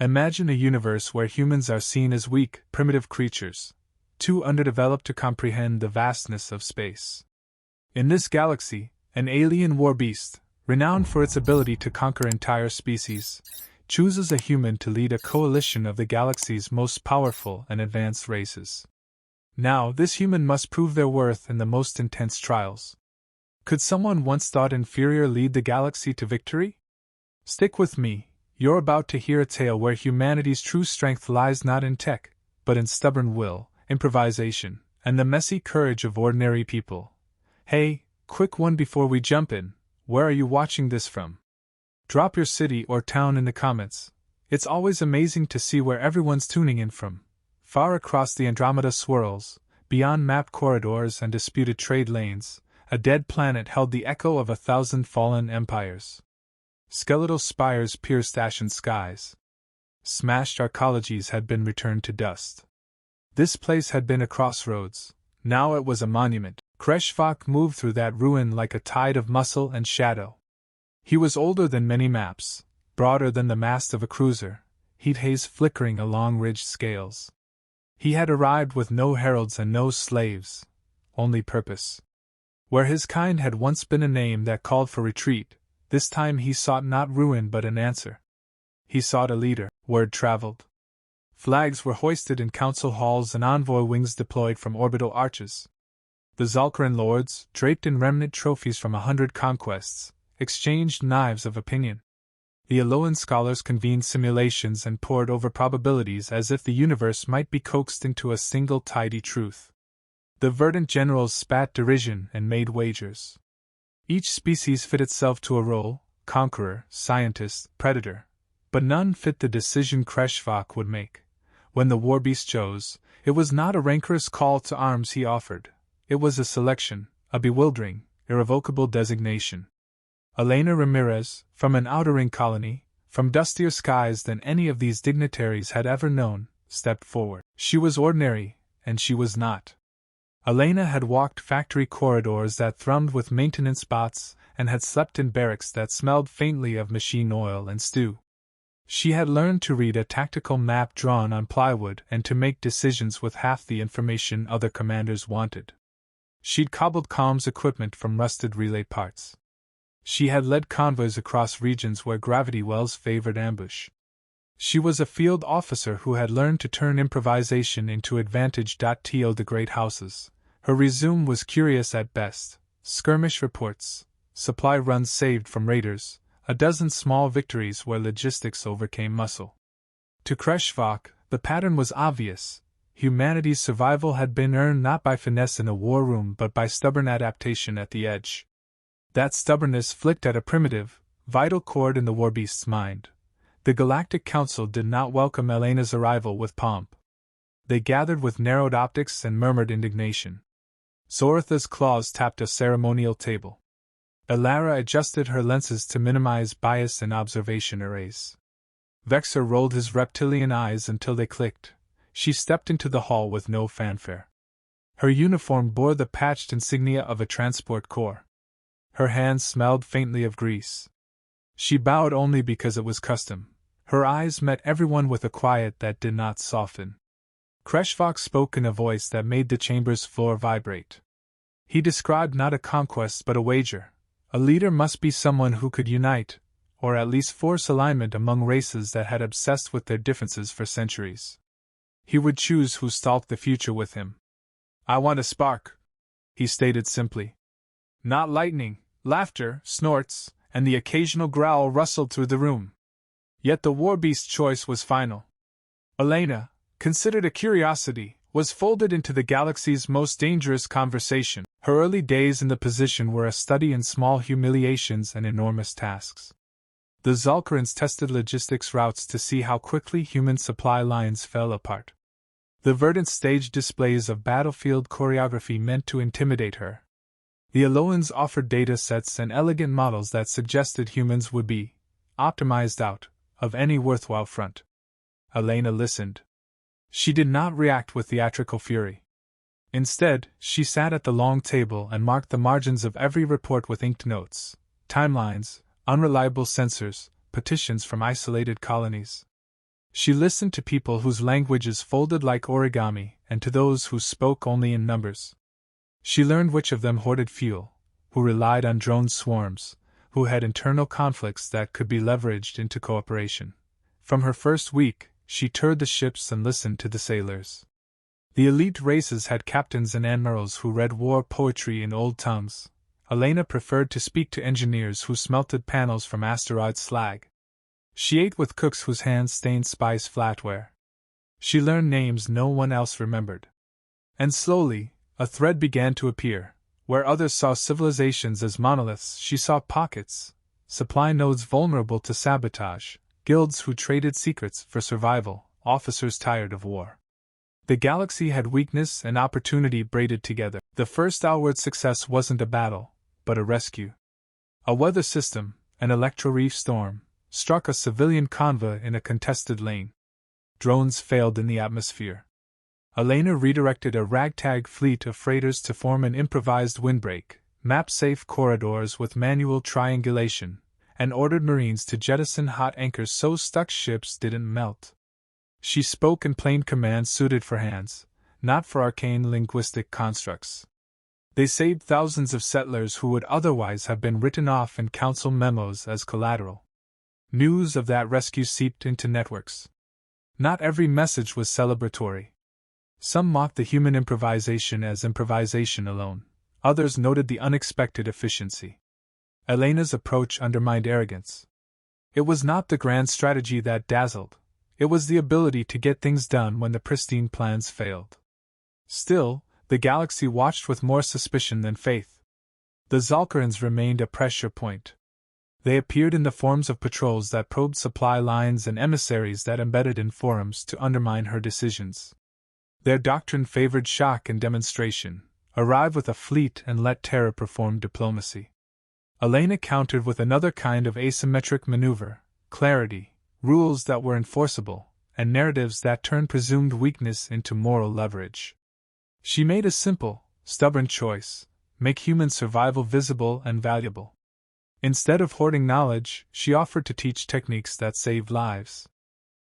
Imagine a universe where humans are seen as weak, primitive creatures, too underdeveloped to comprehend the vastness of space. In this galaxy, an alien war beast, renowned for its ability to conquer entire species, chooses a human to lead a coalition of the galaxy's most powerful and advanced races. Now, this human must prove their worth in the most intense trials. Could someone once thought inferior lead the galaxy to victory? Stick with me, you're about to hear a tale where humanity's true strength lies not in tech, but in stubborn will, improvisation, and the messy courage of ordinary people. Hey, quick one before we jump in, where are you watching this from? Drop your city or town in the comments. It's always amazing to see where everyone's tuning in from. Far across the Andromeda swirls, beyond mapped corridors and disputed trade lanes, a dead planet held the echo of 1,000 fallen empires. Skeletal spires pierced ashen skies. Smashed arcologies had been returned to dust. This place had been a crossroads. Now it was a monument. Kreshvak moved through that ruin like a tide of muscle and shadow. He was older than many maps, broader than the mast of a cruiser, heat haze flickering along ridged scales. He had arrived with no heralds and no slaves, only purpose. Where his kind had once been a name that called for retreat, this time he sought not ruin but an answer. He sought a leader. Word traveled. Flags were hoisted in council halls and envoy wings deployed from orbital arches. The Zalkaran lords, draped in remnant trophies from 100 conquests, exchanged knives of opinion. The Alolan scholars convened simulations and pored over probabilities as if the universe might be coaxed into a single tidy truth. The verdant generals spat derision and made wagers. Each species fit itself to a role, conqueror, scientist, predator, but none fit the decision Kreshvak would make. When the warbeast chose, it was not a rancorous call to arms he offered. It was a selection, a bewildering, irrevocable designation. Elena Ramirez, from an outer ring colony, from dustier skies than any of these dignitaries had ever known, stepped forward. She was ordinary, and she was not. Elena had walked factory corridors that thrummed with maintenance bots and had slept in barracks that smelled faintly of machine oil and stew. She had learned to read a tactical map drawn on plywood and to make decisions with half the information other commanders wanted. She'd cobbled comms equipment from rusted relay parts. She had led convoys across regions where gravity wells favored ambush. She was a field officer who had learned to turn improvisation into advantage. To the great houses. Her resume was curious at best: skirmish reports, supply runs saved from raiders, a dozen small victories where logistics overcame muscle. To Kreshvak, the pattern was obvious. Humanity's survival had been earned not by finesse in a war room but by stubborn adaptation at the edge. That stubbornness flicked at a primitive, vital chord in the warbeast's mind. The Galactic Council did not welcome Elena's arrival with pomp. They gathered with narrowed optics and murmured indignation. Zoratha's claws tapped a ceremonial table. Elara adjusted her lenses to minimize bias in observation arrays. Vexor rolled his reptilian eyes until they clicked. She stepped into the hall with no fanfare. Her uniform bore the patched insignia of a transport corps. Her hands smelled faintly of grease. She bowed only because it was custom. Her eyes met everyone with a quiet that did not soften. Kreshvak spoke in a voice that made the chamber's floor vibrate. He described not a conquest but a wager. A leader must be someone who could unite, or at least force alignment among races that had obsessed with their differences for centuries. He would choose who stalked the future with him. "I want a spark," he stated simply. Not lightning, laughter, snorts, and the occasional growl rustled through the room. Yet the warbeast's choice was final. Elena, considered a curiosity, was folded into the galaxy's most dangerous conversation. Her early days in the position were a study in small humiliations and enormous tasks. The Zalkarans tested logistics routes to see how quickly human supply lines fell apart. The verdant stage displays of battlefield choreography meant to intimidate her. The Alolans offered data sets and elegant models that suggested humans would be optimized out of any worthwhile front. Elena listened. She did not react with theatrical fury. Instead, she sat at the long table and marked the margins of every report with inked notes, timelines, unreliable sensors, petitions from isolated colonies. She listened to people whose languages folded like origami and to those who spoke only in numbers. She learned which of them hoarded fuel, who relied on drone swarms, who had internal conflicts that could be leveraged into cooperation. From her first week, she toured the ships and listened to the sailors. The elite races had captains and admirals who read war poetry in old tongues. Elena preferred to speak to engineers who smelted panels from asteroid slag. She ate with cooks whose hands stained spice flatware. She learned names no one else remembered. And slowly, a thread began to appear. Where others saw civilizations as monoliths, she saw pockets, supply nodes vulnerable to sabotage, guilds who traded secrets for survival, officers tired of war. The galaxy had weakness and opportunity braided together. The first outward success wasn't a battle, but a rescue. A weather system, an electro-reef storm, struck a civilian convoy in a contested lane. Drones failed in the atmosphere. Elena redirected a ragtag fleet of freighters to form an improvised windbreak, mapped safe corridors with manual triangulation, and ordered Marines to jettison hot anchors so stuck ships didn't melt. She spoke in plain commands suited for hands, not for arcane linguistic constructs. They saved thousands of settlers who would otherwise have been written off in council memos as collateral. News of that rescue seeped into networks. Not every message was celebratory. Some mocked the human improvisation as improvisation alone. Others noted the unexpected efficiency. Elena's approach undermined arrogance. It was not the grand strategy that dazzled. It was the ability to get things done when the pristine plans failed. Still, the galaxy watched with more suspicion than faith. The Zalkarans remained a pressure point. They appeared in the forms of patrols that probed supply lines and emissaries that embedded in forums to undermine her decisions. Their doctrine favored shock and demonstration. Arrive with a fleet and let terror perform diplomacy. Elena countered with another kind of asymmetric maneuver: clarity, rules that were enforceable, and narratives that turned presumed weakness into moral leverage. She made a simple, stubborn choice: make human survival visible and valuable. Instead of hoarding knowledge, she offered to teach techniques that saved lives.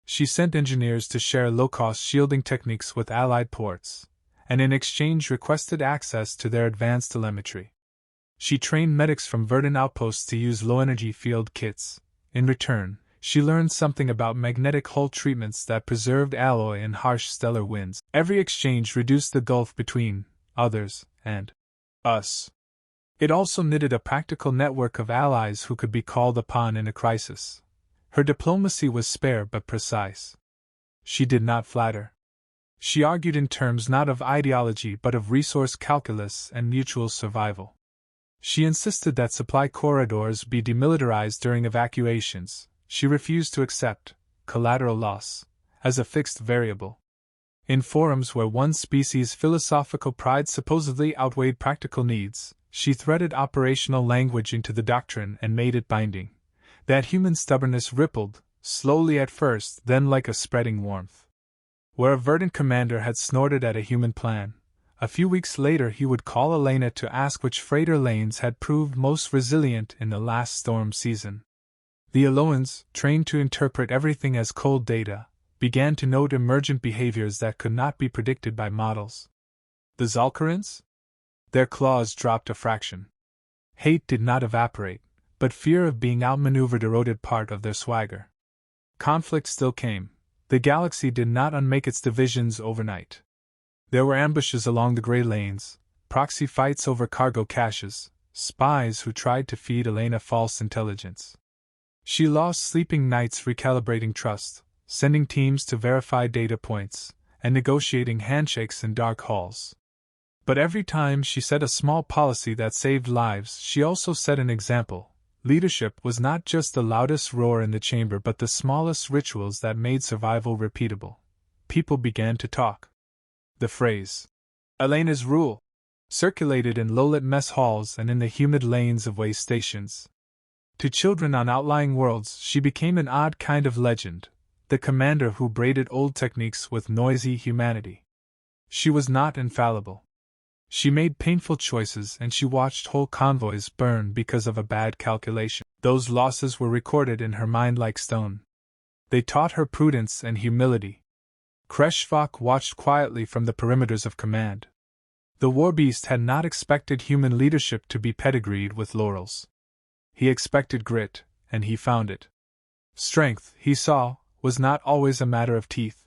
She sent engineers to share low-cost shielding techniques with allied ports, and in exchange requested access to their advanced telemetry. She trained medics from Verdant outposts to use low-energy field kits. In return, she learned something about magnetic hull treatments that preserved alloy in harsh stellar winds. Every exchange reduced the gulf between others and us. It also knitted a practical network of allies who could be called upon in a crisis. Her diplomacy was spare but precise. She did not flatter. She argued in terms not of ideology but of resource calculus and mutual survival. She insisted that supply corridors be demilitarized during evacuations. She refused to accept collateral loss as a fixed variable. In forums where one species' philosophical pride supposedly outweighed practical needs, she threaded operational language into the doctrine and made it binding. That human stubbornness rippled, slowly at first, then like a spreading warmth. Where a verdant commander had snorted at a human plan, a few weeks later he would call Elena to ask which freighter lanes had proved most resilient in the last storm season. The Eloans, trained to interpret everything as cold data, began to note emergent behaviors that could not be predicted by models. The Zalkarans? Their claws dropped a fraction. Hate did not evaporate, but fear of being outmaneuvered eroded part of their swagger. Conflict still came. The galaxy did not unmake its divisions overnight. There were ambushes along the gray lanes, proxy fights over cargo caches, spies who tried to feed Elena false intelligence. She lost sleeping nights recalibrating trust, sending teams to verify data points, and negotiating handshakes in dark halls. But every time she set a small policy that saved lives, she also set an example. Leadership was not just the loudest roar in the chamber but the smallest rituals that made survival repeatable. People began to talk. The phrase, "Elena's rule," circulated in low-lit mess halls and in the humid lanes of way stations. To children on outlying worlds, she became an odd kind of legend, the commander who braided old techniques with noisy humanity. She was not infallible. She made painful choices and she watched whole convoys burn because of a bad calculation. Those losses were recorded in her mind like stone. They taught her prudence and humility. Kreshvak watched quietly from the perimeters of command. The war beast had not expected human leadership to be pedigreed with laurels. He expected grit, and he found it. Strength, he saw, was not always a matter of teeth.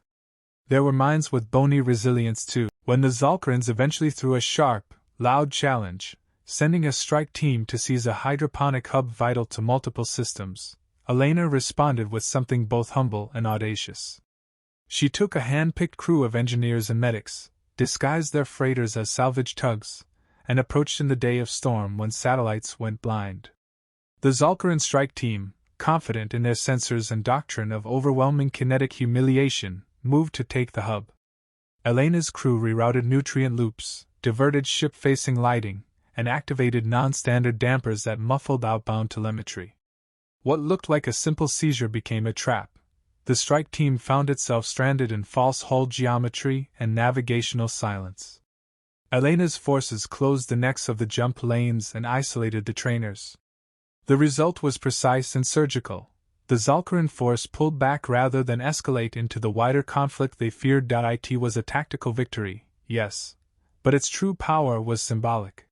There were minds with bony resilience too. When the Zalkarans eventually threw a sharp, loud challenge, sending a strike team to seize a hydroponic hub vital to multiple systems, Elena responded with something both humble and audacious. She took a hand-picked crew of engineers and medics, disguised their freighters as salvage tugs, and approached in the day of storm when satellites went blind. The Zalkaran strike team, confident in their sensors and doctrine of overwhelming kinetic humiliation, moved to take the hub. Elena's crew rerouted nutrient loops, diverted ship-facing lighting, and activated non-standard dampers that muffled outbound telemetry. What looked like a simple seizure became a trap. The strike team found itself stranded in false hull geometry and navigational silence. Elena's forces closed the necks of the jump lanes and isolated the trainers. The result was precise and surgical. The Zalkaran force pulled back rather than escalate into the wider conflict they feared. It was a tactical victory, yes, but its true power was symbolic.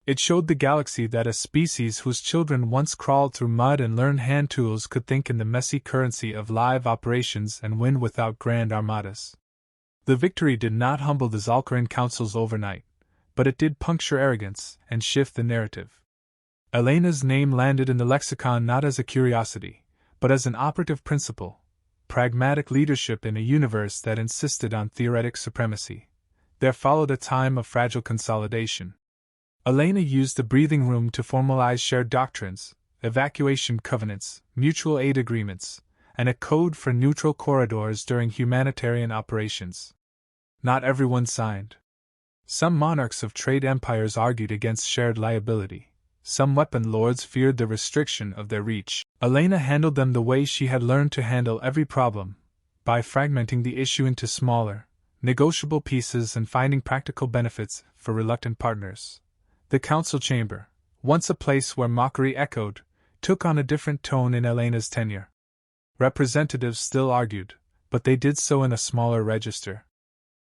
It showed the galaxy that a species whose children once crawled through mud and learned hand tools could think in the messy currency of live operations and win without grand armadas. The victory did not humble the Zalkaran councils overnight, but it did puncture arrogance and shift the narrative. Elena's name landed in the lexicon not as a curiosity, but as an operative principle, pragmatic leadership in a universe that insisted on theoretic supremacy. There followed a time of fragile consolidation. Elena used the breathing room to formalize shared doctrines, evacuation covenants, mutual aid agreements, and a code for neutral corridors during humanitarian operations. Not everyone signed. Some monarchs of trade empires argued against shared liability. Some weapon lords feared the restriction of their reach. Elena handled them the way she had learned to handle every problem, by fragmenting the issue into smaller, negotiable pieces and finding practical benefits for reluctant partners. The council chamber, once a place where mockery echoed, took on a different tone in Elena's tenure. Representatives still argued, but they did so in a smaller register.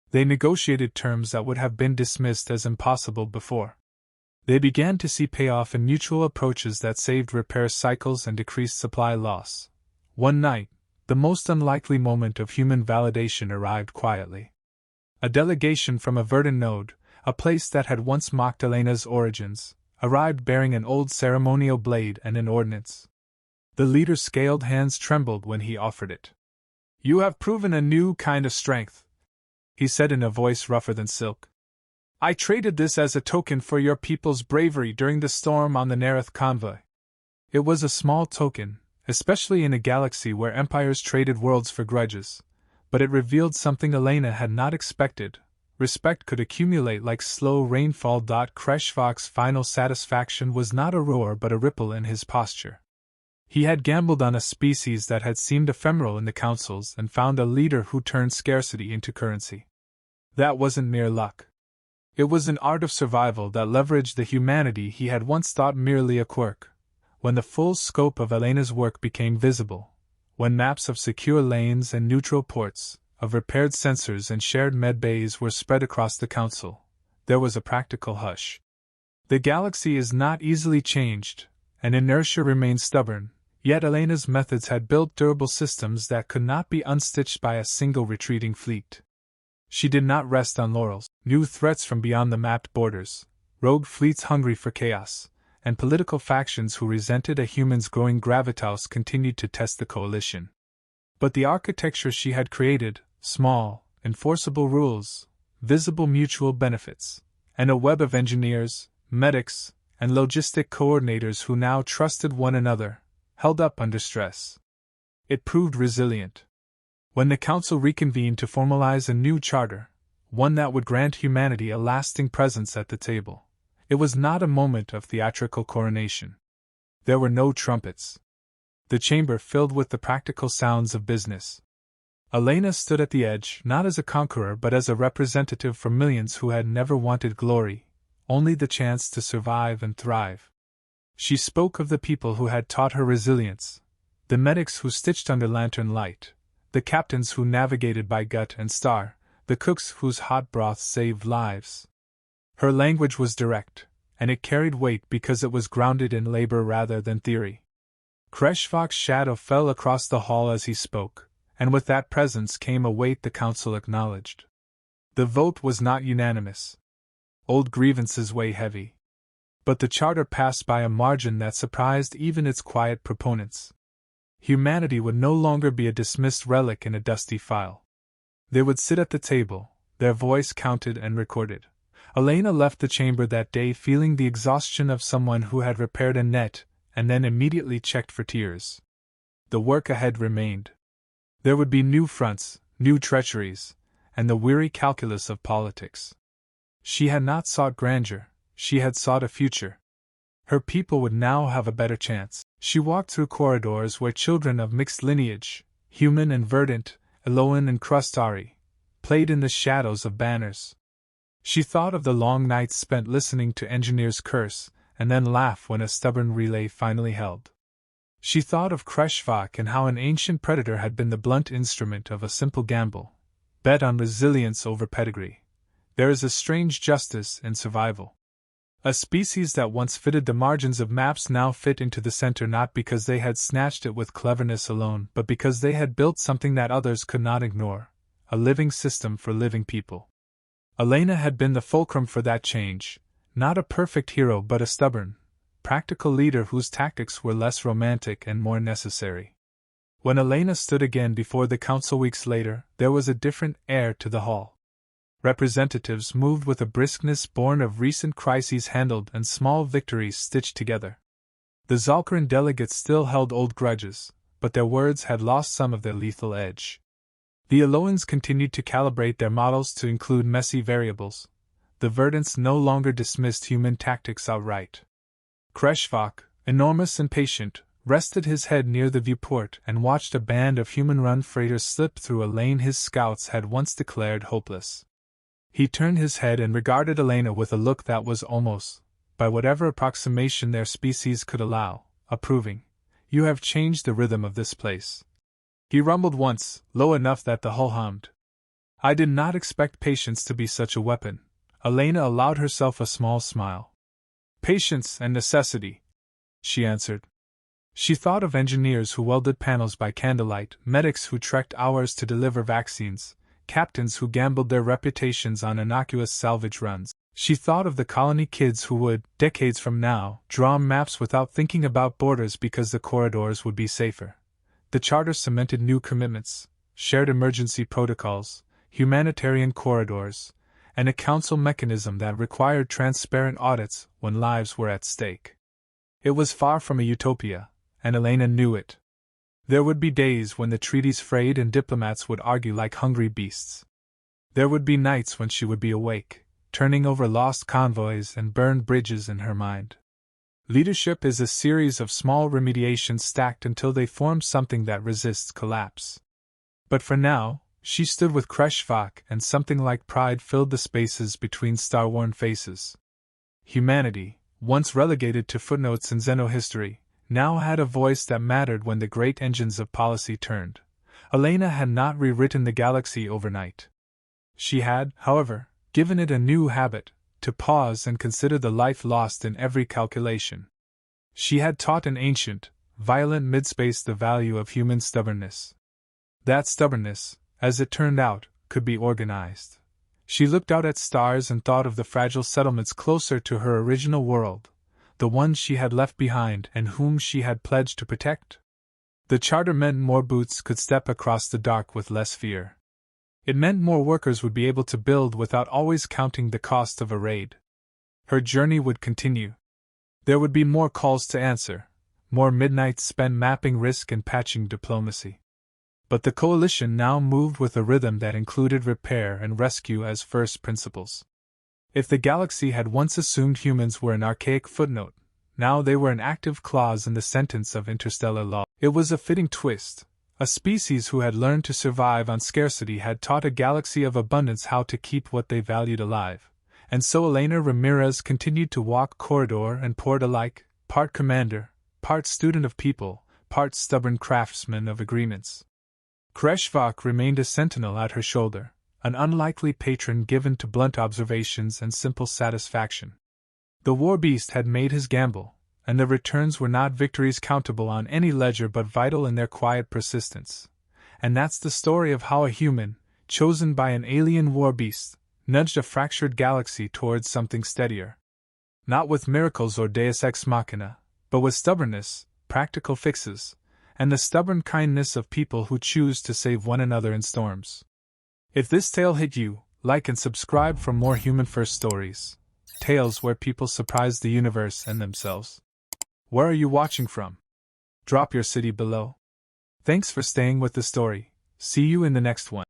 They negotiated terms that would have been dismissed as impossible before. They began to see payoff in mutual approaches that saved repair cycles and decreased supply loss. One night, the most unlikely moment of human validation arrived quietly. A delegation from a Verdant node, a place that had once mocked Elena's origins, arrived bearing an old ceremonial blade and an ordnance. The leader's scaled hands trembled when he offered it. "You have proven a new kind of strength," he said in a voice rougher than silk. "I traded this as a token for your people's bravery during the storm on the Nereth convoy." It was a small token, especially in a galaxy where empires traded worlds for grudges, but it revealed something Elena had not expected. Respect could accumulate like slow rainfall. Kreshvak's final satisfaction was not a roar but a ripple in his posture. He had gambled on a species that had seemed ephemeral in the councils and found a leader who turned scarcity into currency. That wasn't mere luck. It was an art of survival that leveraged the humanity he had once thought merely a quirk. When the full scope of Elena's work became visible, when maps of secure lanes and neutral ports, of repaired sensors and shared medbays were spread across the council, there was a practical hush. The galaxy is not easily changed, and inertia remains stubborn, yet Elena's methods had built durable systems that could not be unstitched by a single retreating fleet. She did not rest on laurels. New threats from beyond the mapped borders, rogue fleets hungry for chaos, and political factions who resented a human's growing gravitas continued to test the coalition. But the architecture she had created, small, enforceable rules, visible mutual benefits, and a web of engineers, medics, and logistic coordinators who now trusted one another, held up under stress. It proved resilient. When the council reconvened to formalize a new charter, one that would grant humanity a lasting presence at the table, it was not a moment of theatrical coronation. There were no trumpets. The chamber filled with the practical sounds of business. Elena stood at the edge, not as a conqueror but as a representative for millions who had never wanted glory, only the chance to survive and thrive. She spoke of the people who had taught her resilience, the medics who stitched under lantern light, the captains who navigated by gut and star, the cooks whose hot broth saved lives. Her language was direct, and it carried weight because it was grounded in labor rather than theory. Kreshvak's shadow fell across the hall as he spoke, and with that presence came a weight the council acknowledged. The vote was not unanimous. Old grievances weigh heavy. But the charter passed by a margin that surprised even its quiet proponents. Humanity would no longer be a dismissed relic in a dusty file. They would sit at the table, their voice counted and recorded. Elena left the chamber that day feeling the exhaustion of someone who had repaired a net and then immediately checked for tears. The work ahead remained. There would be new fronts, new treacheries, and the weary calculus of politics. She had not sought grandeur, she had sought a future. Her people would now have a better chance. She walked through corridors where children of mixed lineage, human and verdant, Eloan and Crustari, played in the shadows of banners. She thought of the long nights spent listening to engineers curse, and then laugh when a stubborn relay finally held. She thought of Kreshvak and how an ancient predator had been the blunt instrument of a simple gamble, bet on resilience over pedigree. There is a strange justice in survival. A species that once fitted the margins of maps now fit into the center not because they had snatched it with cleverness alone, but because they had built something that others could not ignore, a living system for living people. Elena had been the fulcrum for that change, not a perfect hero but a stubborn, practical leader whose tactics were less romantic and more necessary. When Elena stood again before the council weeks later, there was a different air to the hall. Representatives moved with a briskness born of recent crises handled and small victories stitched together. The Zalkaran delegates still held old grudges, but their words had lost some of their lethal edge. The Eloans continued to calibrate their models to include messy variables. The Verdants no longer dismissed human tactics outright. Kreshvak, enormous and patient, rested his head near the viewport and watched a band of human-run freighters slip through a lane his scouts had once declared hopeless. He turned his head and regarded Elena with a look that was almost, by whatever approximation their species could allow, approving. "You have changed the rhythm of this place." He rumbled once, low enough that the hull hummed. "I did not expect patience to be such a weapon." Elena allowed herself a small smile. "Patience and necessity," she answered. She thought of engineers who welded panels by candlelight, medics who trekked hours to deliver vaccines, captains who gambled their reputations on innocuous salvage runs. She thought of the colony kids who would, decades from now, draw maps without thinking about borders because the corridors would be safer. The charter cemented new commitments, shared emergency protocols, humanitarian corridors, and a council mechanism that required transparent audits when lives were at stake. It was far from a utopia, and Elena knew it. There would be days when the treaties frayed and diplomats would argue like hungry beasts. There would be nights when she would be awake, turning over lost convoys and burned bridges in her mind. Leadership is a series of small remediations stacked until they form something that resists collapse. But for now, she stood with Kreshvak and something like pride filled the spaces between star-worn faces. Humanity, once relegated to footnotes in Xenohistory, now had a voice that mattered when the great engines of policy turned. Elena had not rewritten the galaxy overnight. She had, however, given it a new habit, to pause and consider the life lost in every calculation. She had taught an ancient, violent midspace the value of human stubbornness. That stubbornness, as it turned out, could be organized. She looked out at stars and thought of the fragile settlements closer to her original world, the ones she had left behind and whom she had pledged to protect. The charter meant more boots could step across the dark with less fear. It meant more workers would be able to build without always counting the cost of a raid. Her journey would continue. There would be more calls to answer, more midnights spent mapping risk and patching diplomacy. But the coalition now moved with a rhythm that included repair and rescue as first principles. If the galaxy had once assumed humans were an archaic footnote, now they were an active clause in the sentence of interstellar law. It was a fitting twist. A species who had learned to survive on scarcity had taught a galaxy of abundance how to keep what they valued alive. And so Elena Ramirez continued to walk corridor and port alike, part commander, part student of people, part stubborn craftsman of agreements. Kreshvak remained a sentinel at her shoulder, an unlikely patron given to blunt observations and simple satisfaction. The war beast had made his gamble, and the returns were not victories countable on any ledger but vital in their quiet persistence. And that's the story of how a human, chosen by an alien war beast, nudged a fractured galaxy towards something steadier. Not with miracles or deus ex machina, but with stubbornness, practical fixes, and the stubborn kindness of people who choose to save one another in storms. If this tale hit you, like and subscribe for more human-first stories. Tales where people surprise the universe and themselves. Where are you watching from? Drop your city below. Thanks for staying with the story. See you in the next one.